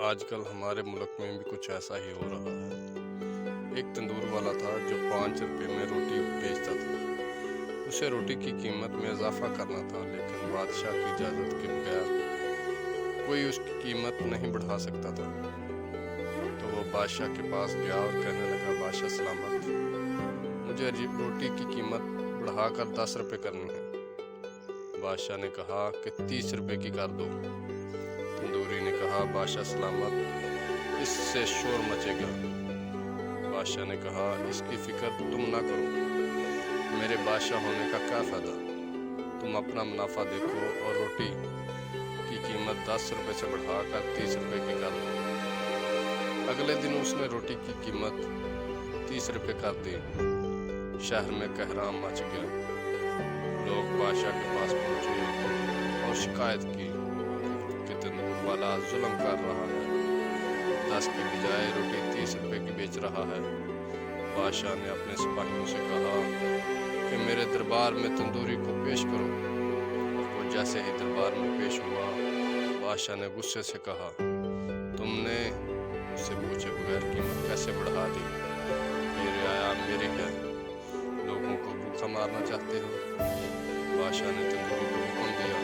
آج کل ہمارے ملک میں بھی کچھ ایسا ہی ہو رہا ہے۔ ایک تندور والا تھا جو 5 روپے میں روٹی بیچتا تھا۔ اسے روٹی کی قیمت میں اضافہ کرنا تھا، لیکن بادشاہ کی اجازت کے بغیر کوئی اس کی قیمت نہیں بڑھا سکتا تھا۔ تو وہ بادشاہ کے پاس گیا اور کہنے لگا، بادشاہ سلامت، مجھے روٹی کی قیمت بڑھا کر 10 روپے کرنی ہے۔ بادشاہ نے کہا کہ 30 روپے کی کر دو۔ تندوری نے کہا، بادشاہ سلامت، اس سے شور مچے گا۔ بادشاہ نے کہا، اس کی فکر تم نہ کرو، میرے بادشاہ ہونے کا کیا فائدہ؟ تم اپنا منافع دیکھو اور روٹی کی قیمت 10 روپے سے بڑھا کر 30 روپے کی کر دو۔ اگلے دن اس نے روٹی کی قیمت 30 روپے کر دی۔ شہر میں کہرام مچ گیا۔ لوگ بادشاہ کے پاس پہنچے اور شکایت کی کہ تندور والا ظلم کر رہا ہے، 10 کی بجائے روٹی 30 روپے کی بیچ رہا ہے۔ بادشاہ نے اپنے سپاہیوں سے کہا کہ میرے دربار میں تندوری کو پیش کرو۔ وہ جیسے ہی دربار میں پیش ہوا، بادشاہ نے غصے سے کہا، تم نے اس سے پوچھے بغیر قیمت کیسے بڑھا دی؟ یہ رعایا میری ہے، لوگوں کو بھوکا مارنا چاہتے ہو؟ بادشاہ نے تندوری کو حکم دیا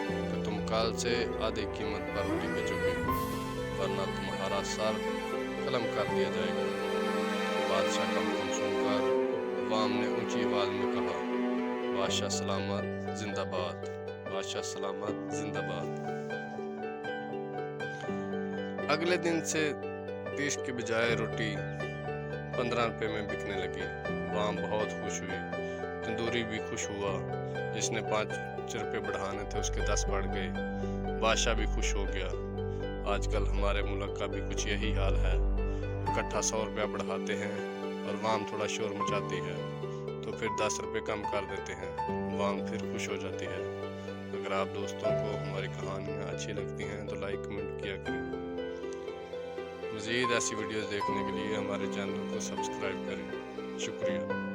کہ تم کل سے آدھی قیمت پر روٹی بیچو گے، ورنہ تمہارا سر قلم کر دیا جائے گا۔ بادشاہ کا حکم سن کر عوام نے اونچی آواز میں کہا، بادشاہ سلامت زندہ باد، بادشاہ سلامت زندہ باد۔ اگلے دن سے 30 کی بجائے روٹی 15 روپے میں بکنے لگی۔ عوام بہت خوش ہوئی، تندوری بھی خوش ہوا۔ جس نے 5 روپے بڑھانے تھے اس کے 10 بڑھ گئے۔ بادشاہ بھی خوش ہو گیا۔ آج کل ہمارے ملک کا بھی کچھ یہی حال ہے، اکٹھا 100 روپیہ بڑھاتے ہیں اور عوام تھوڑا شور مچاتی ہے تو پھر 10 روپے کم کر دیتے ہیں، عوام پھر خوش ہو جاتی ہے۔ اگر آپ دوستوں کو ہماری کہانیاں اچھی لگتی ہیں تو لائک کمنٹ کیا کریں۔ مزید ایسی ویڈیوز دیکھنے کے لیے ہمارے چینل کو سبسکرائب کریں۔ شکریہ۔